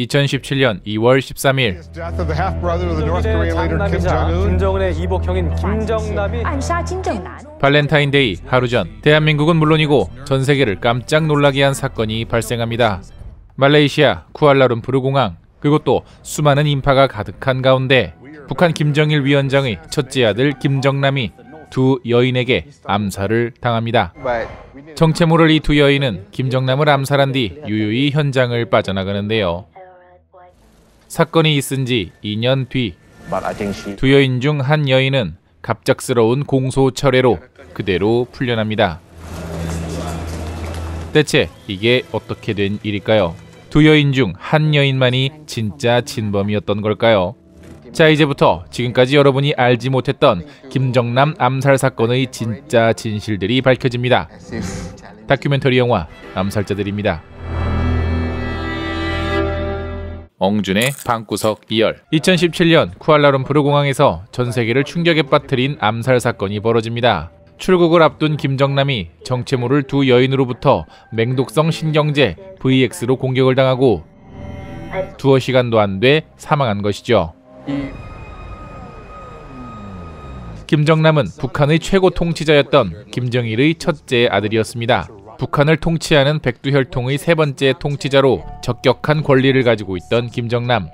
2017년 2월 13일 김정은의 이복형인 김정남이 발렌타인데이 하루 전 대한민국은 물론이고 전 세계를 깜짝 놀라게 한 사건이 발생합니다. 말레이시아 쿠알라룸푸르 공항, 그것도 수많은 인파가 가득한 가운데 북한 김정일 위원장의 첫째 아들 김정남이 두 여인에게 암살을 당합니다. 정체모를 이 두 여인은 김정남을 암살한 뒤 유유히 현장을 빠져나가는데요. 사건이 있은 지 2년 뒤 두 여인 중 한 여인은 갑작스러운 공소 철회로 그대로 풀려납니다. 대체 이게 어떻게 된 일일까요? 두 여인 중 한 여인만이 진짜 진범이었던 걸까요? 자, 이제부터 지금까지 여러분이 알지 못했던 김정남 암살 사건의 진짜 진실들이 밝혀집니다. 다큐멘터리 영화 암살자들입니다. 엉준의 방구석 2열. 2017년 쿠알라룸푸르 공항에서 전 세계를 충격에 빠뜨린 암살 사건이 벌어집니다. 출국을 앞둔 김정남이 정체모를 두 여인으로부터 맹독성 신경제 VX로 공격을 당하고 두어 시간도 안 돼 사망한 것이죠. 김정남은 북한의 최고 통치자였던 김정일의 첫째 아들이었습니다. 북한을 통치하는 백두혈통의 세 번째 통치자로 적격한 권리를 가지고 있던 김정남.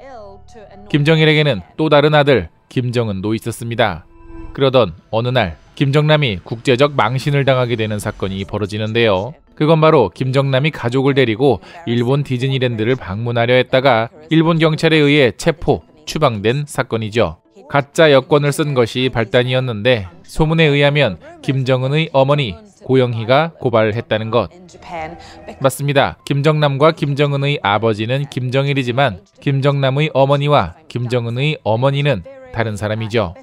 김정일에게는 또 다른 아들 김정은도 있었습니다. 그러던 어느 날 김정남이 국제적 망신을 당하게 되는 사건이 벌어지는데요. 그건 바로 김정남이 가족을 데리고 일본 디즈니랜드를 방문하려 했다가 일본 경찰에 의해 체포, 추방된 사건이죠. 가짜 여권을 쓴 것이 발단이었는데 소문에 의하면 김정은의 어머니 고영희가 고발했다는 것. 맞습니다. 김정남과 김정은의 아버지는 김정일이지만 김정남의 어머니와 김정은의 어머니는 다른 사람이죠.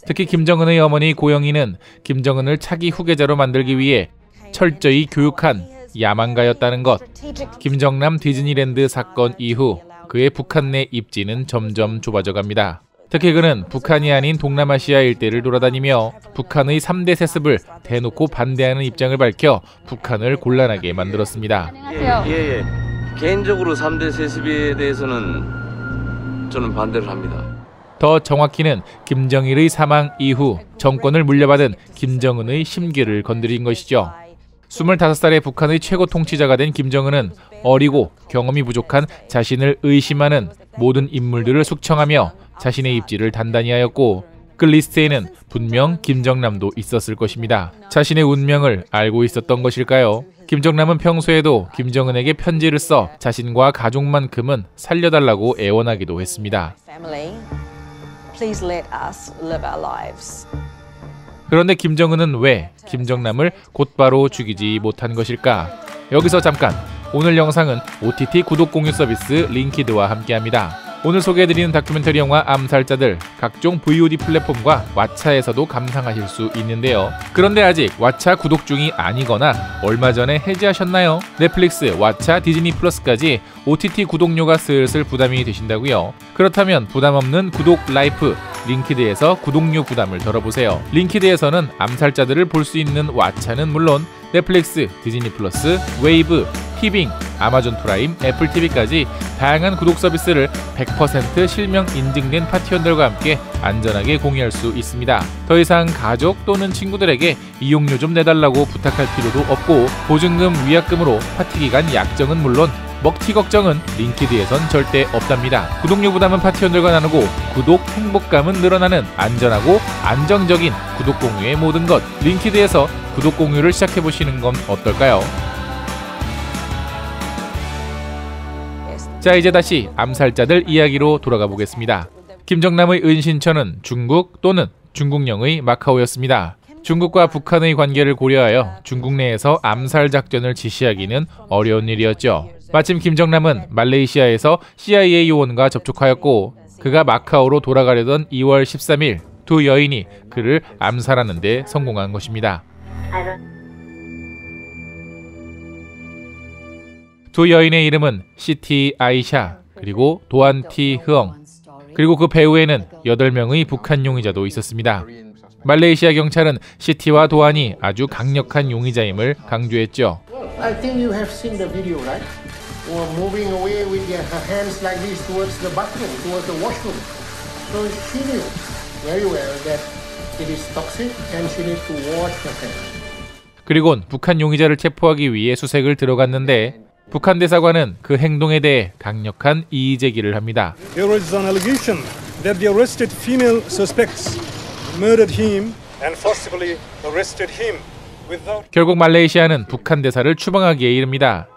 특히 김정은의 어머니 고영희는 김정은을 차기 후계자로 만들기 위해 철저히 교육한 야망가였다는 것. 김정남 디즈니랜드 사건 이후 그의 북한 내 입지는 점점 좁아져 갑니다. 특히 그는 북한이 아닌 동남아시아 일대를 돌아다니며 북한의 3대 세습을 대놓고 반대하는 입장을 밝혀 북한을 곤란하게 만들었습니다. 예. 개인적으로 3대 세습에 대해서는 저는 반대를 합니다. 더 정확히는 김정일의 사망 이후 정권을 물려받은 김정은의 심기를 건드린 것이죠. 25살의 북한의 최고 통치자가 된 김정은은 어리고 경험이 부족한 자신을 의심하는 모든 인물들을 숙청하며 자신의 입지를 단단히 하였고 그 리스트에는 분명 김정남도 있었을 것입니다. 자신의 운명을 알고 있었던 것일까요? 김정남은 평소에도 김정은에게 편지를 써 자신과 가족만큼은 살려달라고 애원하기도 했습니다. 그런데 김정은은 왜 김정남을 곧바로 죽이지 못한 것일까? 여기서 잠깐! 오늘 영상은 OTT 구독 공유 서비스 링키드와 함께합니다. 오늘 소개해드리는 다큐멘터리 영화 암살자들, 각종 VOD 플랫폼과 왓챠에서도 감상하실 수 있는데요. 그런데 아직 왓챠 구독 중이 아니거나 얼마 전에 해지하셨나요? 넷플릭스, 왓챠, 디즈니 플러스까지 OTT 구독료가 슬슬 부담이 되신다고요? 그렇다면 부담 없는 구독 라이프 링키드에서 구독료 부담을 덜어보세요. 링키드에서는 암살자들을 볼 수 있는 왓챠는 물론 넷플릭스, 디즈니 플러스, 웨이브, 티빙, 아마존 프라임, 애플 TV까지 다양한 구독 서비스를 100% 실명 인증된 파티원들과 함께 안전하게 공유할 수 있습니다. 더 이상 가족 또는 친구들에게 이용료 좀 내달라고 부탁할 필요도 없고 보증금, 위약금으로 파티 기간 약정은 물론 먹튀 걱정은 링키드에선 절대 없답니다. 구독료 부담은 파티원들과 나누고 구독 행복감은 늘어나는 안전하고 안정적인 구독 공유의 모든 것. 링키드에서 구독 공유를 시작해보시는 건 어떨까요? 자, 이제 다시 암살자들 이야기로 돌아가 보겠습니다. 김정남의 은신처는 중국 또는 중국령의 마카오였습니다. 중국과 북한의 관계를 고려하여 중국 내에서 암살 작전을 지시하기는 어려운 일이었죠. 마침 김정남은 말레이시아에서 CIA 요원과 접촉하였고 그가 마카오로 돌아가려던 2월 13일 두 여인이 그를 암살하는 데 성공한 것입니다. 두 여인의 이름은 시티 아이샤 그리고 도안 티 흐엉, 그리고 그 배후에는 8명의 북한 용의자도 있었습니다. 말레이시아 경찰은 시티와 도안이 아주 강력한 용의자임을 강조했죠. were moving away with their hands like this towards the bathroom, towards the washroom. So she knew very well that it is toxic and she needs to wash her hands. 그리곤 북한 용의자를 체포하기 위해 수색을 들어갔는데 북한 대사관은 그 행동에 대해 강력한 이의 제기를 합니다. There is an allegation that the arrested female suspects murdered him and forcibly arrested him without. 결국 말레이시아는 북한 대사를 추방하기에 이릅니다.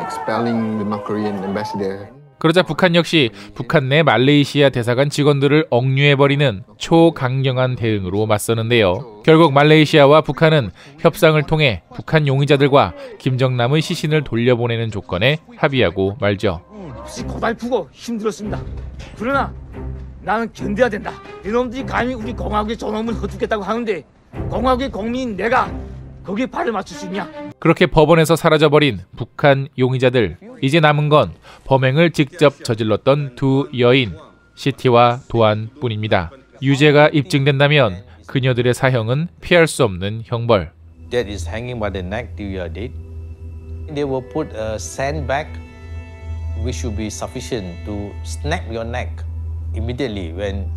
Expelling the North Korean ambassador. 그러자 북한 역시 북한 내 말레이시아 대사관 직원들을 억류해버리는 초강경한 대응으로 맞서는데요. 결국 말레이시아와 북한은 협상을 통해 북한 용의자들과 김정남의 시신을 돌려보내는 조건에 합의하고 말죠. 고달프고 힘들었습니다. 그러나 나는 견뎌야 된다. 이놈들이 감히 우리 공화국의 존엄을 헛죽겠다고 하는데 공화국의 국민인 내가 거기에 발을 맞출 수 있냐? 그렇게 법원에서 사라져버린 북한 용의자들. 이제 남은 건 범행을 직접 저질렀던 두 여인, 시티와 도안뿐입니다. 유죄가 입증된다면 그녀들의 사형은 피할 수 없는 형벌. That is hanging by the neck till you are dead. They will put a sandbag which should be sufficient to snap your neck immediately when.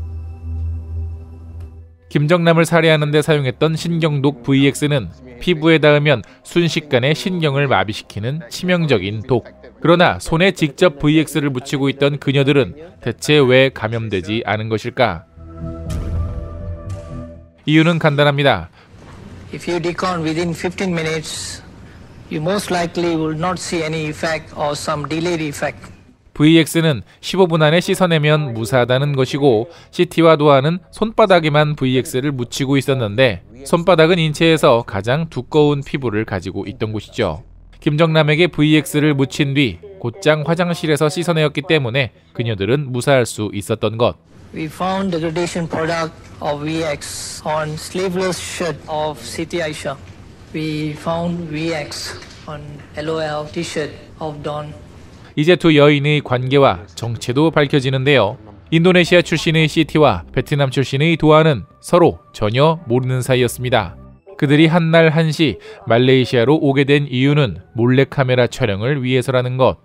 김정남을 살해하는 데 사용했던 신경독 VX는 피부에 닿으면 순식간에 신경을 마비시키는 치명적인 독. 그러나 손에 직접 VX를 묻히고 있던 그녀들은 대체 왜 감염되지 않은 것일까? 이유는 간단합니다. If you decon within 15 minutes, you most likely will not see any effect or some delayed effect. VX는 15분 안에 씻어내면 무사하다는 것이고 시티와 도안은 손바닥에만 VX를 묻히고 있었는데 손바닥은 인체에서 가장 두꺼운 피부를 가지고 있던 곳이죠. 김정남에게 VX를 묻힌 뒤 곧장 화장실에서 씻어내었기 때문에 그녀들은 무사할 수 있었던 것. We found degradation product of VX on sleeveless shirt of Siti Aisha. We found VX on LOL T-shirt of Dawn. 이제 두 여인의 관계와 정체도 밝혀지는데요. 인도네시아 출신의 시티와 베트남 출신의 도안은 서로 전혀 모르는 사이였습니다. 그들이 한날 한시 말레이시아로 오게 된 이유는 몰래카메라 촬영을 위해서라는 것.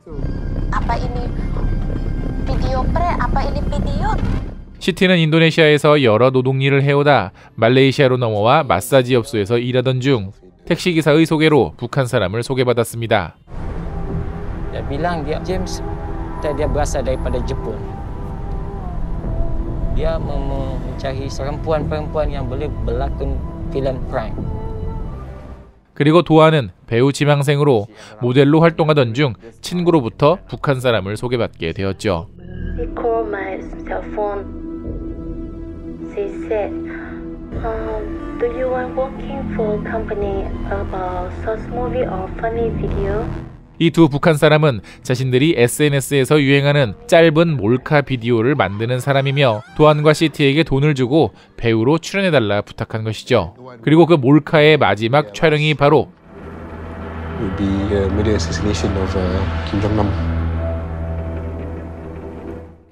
시티는 인도네시아에서 여러 노동일을 해오다 말레이시아로 넘어와 마사지 업소에서 일하던 중 택시기사의 소개로 북한 사람을 소개받았습니다. Dia bilang dia James, dia berasal daripada Jepun. Dia mencari perempuan-perempuan yang boleh berlakon filem crime. 그리고 도안은 배우 지망생으로 모델로 활동하던 중 친구로부터 북한 사람을 소개받게 되었죠. He called my cell phone. She said, "Do you want working for a company about short movie or funny video?" 이 두 북한 사람은 자신들이 SNS에서 유행하는 짧은 몰카 비디오를 만드는 사람이며 도안과 시티에게 돈을 주고 배우로 출연해달라 부탁한 것이죠. 그리고 그 몰카의 마지막 촬영이 바로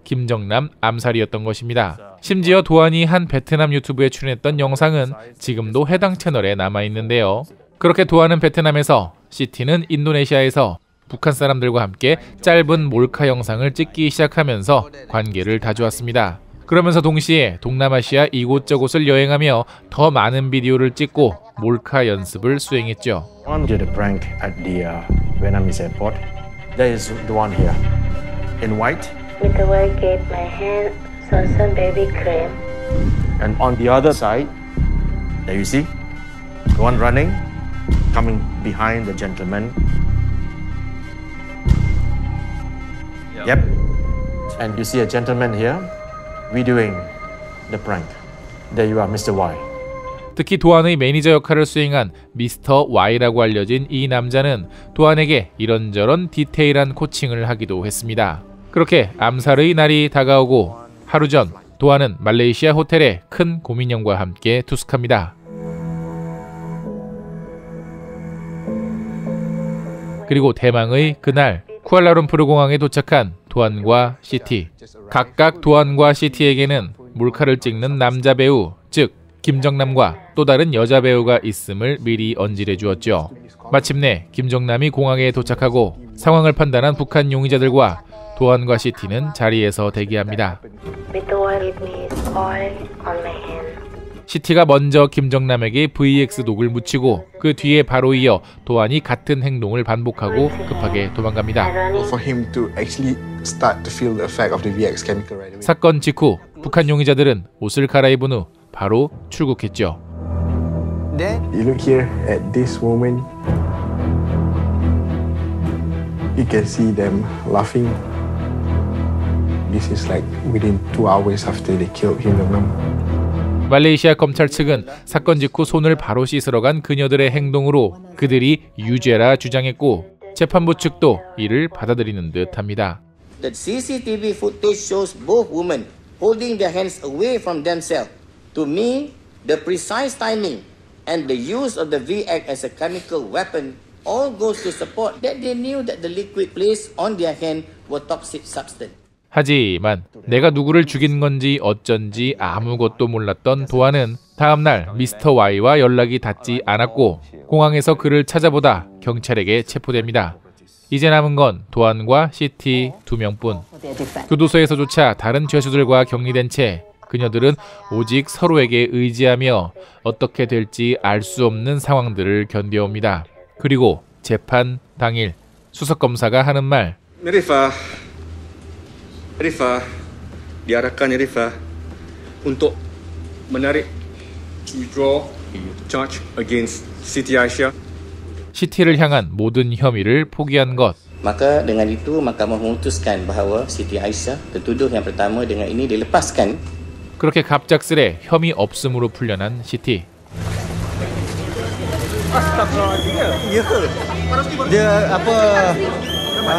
김정남 암살이었던 것입니다. 심지어 도안이 한 베트남 유튜브에 출연했던 영상은 지금도 해당 채널에 남아있는데요. 그렇게 도안은 베트남에서, 시티는 인도네시아에서 북한 사람들과 함께 짧은 몰카 영상을 찍기 시작하면서 관계를 다져왔습니다. 그러면서 동시에 동남아시아 이곳저곳을 여행하며 더 많은 비디오를 찍고 몰카 연습을 수행했죠. Did a prank at the Vietnamese airport. There is the one here, in white. With the way gave my hand some baby cream. And on the other side, there you see, the one running, coming behind the gentleman. Yep. And you see a gentleman here videoing the prank. There you are, Mr. Y. 특히 도안의 매니저 역할을 수행한 미스터 Y라고 알려진 이 남자는 도안에게 이런저런 디테일한 코칭을 하기도 했습니다. 그렇게 암살의 날이 다가오고 하루 전 도안은 말레이시아 호텔에 큰 고민형과 함께 투숙합니다. 그리고 대망의 그날 쿠알라룸푸르 공항에 도착한 도안과 시티. 각각 도안과 시티에게는 몰카를 찍는 남자 배우, 즉 김정남과 또 다른 여자 배우가 있음을 미리 언질해 주었죠. 마침내 김정남이 공항에 도착하고 상황을 판단한 북한 용의자들과 도안과 시티는 자리에서 대기합니다. 시티가 먼저 김정남에게 VX 녹을 묻히고 그 뒤에 바로 이어 도안이 같은 행동을 반복하고 급하게 도망갑니다. 사건 직후 북한 용의자들은 옷을 갈아입은 후 바로 출국했죠. You look here at this moment. You can see them laughing. This is like within 2 hours after they killed Kim Jong-nam. 말레이시아 검찰 측은 사건 직후 손을 바로 씻으러 간 그녀들의 행동으로 그들이 유죄라 주장했고 재판부 측도 이를 받아들이는 듯합니다. The CCTV footage shows both women holding their hands away from themselves. To me, the precise timing and the use of the VX as a chemical weapon all goes to support that they knew that the liquid placed on their hand were toxic substance. 하지만 내가 누구를 죽인 건지 어쩐지 아무것도 몰랐던 도안은 다음날 미스터 Y와 연락이 닿지 않았고 공항에서 그를 찾아보다 경찰에게 체포됩니다. 이제 남은 건 도안과 시티 2명뿐. 교도소에서조차 다른 죄수들과 격리된 채 그녀들은 오직 서로에게 의지하며 어떻게 될지 알 수 없는 상황들을 견뎌옵니다. 그리고 재판 당일 수석검사가 하는 말. Rifa, diarahkan Rifa untuk menarik withdraw charge against Siti Aisyah. 시티를 향한 모든 혐의를 포기한 것. Maka dengan itu mahkamah memutuskan bahawa Siti Aisyah tertuduh yang pertama dengan ini dilepaskan. 그렇게 갑작스레 혐의 없음으로 풀려난 시티. Dia apa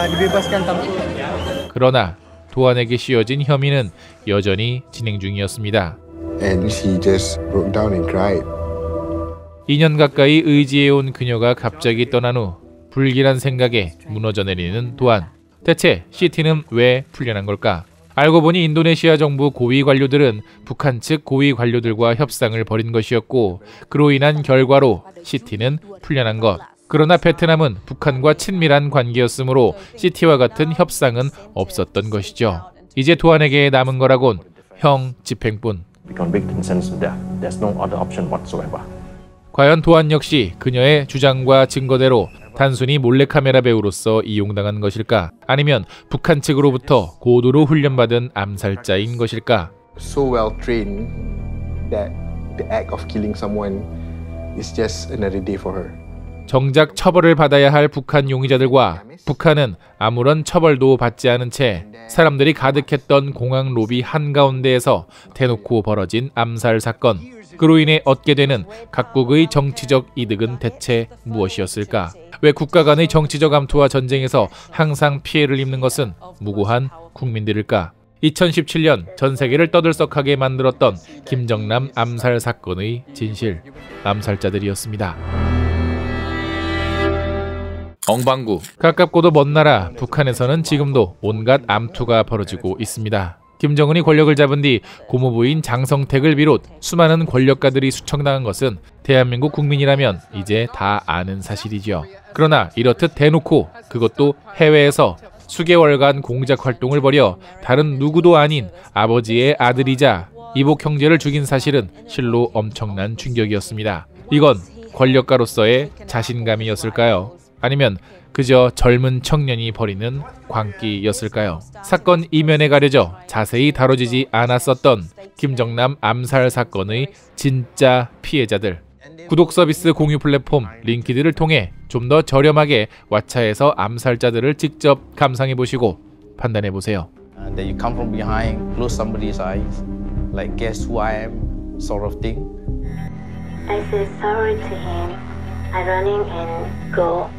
dibebaskan tanpa. 그러나 도안에게 씌워진 혐의는 여전히 진행 중이었습니다. And she just broke down and cried. 2년 가까이 의지해온 그녀가 갑자기 떠난 후 불길한 생각에 무너져 내리는 도안. 대체 시티는 왜 풀려난 걸까? 알고 보니 인도네시아 정부 고위 관료들은 북한 측 고위 관료들과 협상을 벌인 것이었고 그로 인한 결과로 시티는 풀려난 것. 그러나 베트남은 북한과 친밀한 관계였으므로 시티와 같은 협상은 없었던 것이죠. 이제 도안에게 남은 거라곤 형 집행뿐. 과연 도안 역시 그녀의 주장과 증거대로 단순히 몰래카메라 배우로서 이용당한 것일까? 아니면 북한 측으로부터 고도로 훈련받은 암살자인 것일까? So well trained that the act of killing someone is just another day for her. 정작 처벌을 받아야 할 북한 용의자들과 북한은 아무런 처벌도 받지 않은 채 사람들이 가득했던 공항 로비 한가운데에서 대놓고 벌어진 암살 사건. 그로 인해 얻게 되는 각국의 정치적 이득은 대체 무엇이었을까? 왜 국가 간의 정치적 암투와 전쟁에서 항상 피해를 입는 것은 무고한 국민들일까? 2017년 전 세계를 떠들썩하게 만들었던 김정남 암살 사건의 진실. 암살자들이었습니다. 엉방구. 가깝고도 먼 나라 북한에서는 지금도 온갖 암투가 벌어지고 있습니다. 김정은이 권력을 잡은 뒤 고모부인 장성택을 비롯 수많은 권력가들이 수청당한 것은 대한민국 국민이라면 이제 다 아는 사실이죠. 그러나 이렇듯 대놓고 그것도 해외에서 수개월간 공작 활동을 벌여 다른 누구도 아닌 아버지의 아들이자 이복 형제를 죽인 사실은 실로 엄청난 충격이었습니다. 이건 권력가로서의 자신감이었을까요? 아니면 그저 젊은 청년이 벌이는 광기였을까요? 사건 이면에 가려져 자세히 다뤄지지 않았었던 김정남 암살 사건의 진짜 피해자들. 구독 서비스 공유 플랫폼 링키드를 통해 좀 더 저렴하게 왓챠에서 암살자들을 직접 감상해보시고 판단해보세요. That you come from behind, close somebody's eyes, like guess who I am, sort of thing. I said sorry to him. I running and go.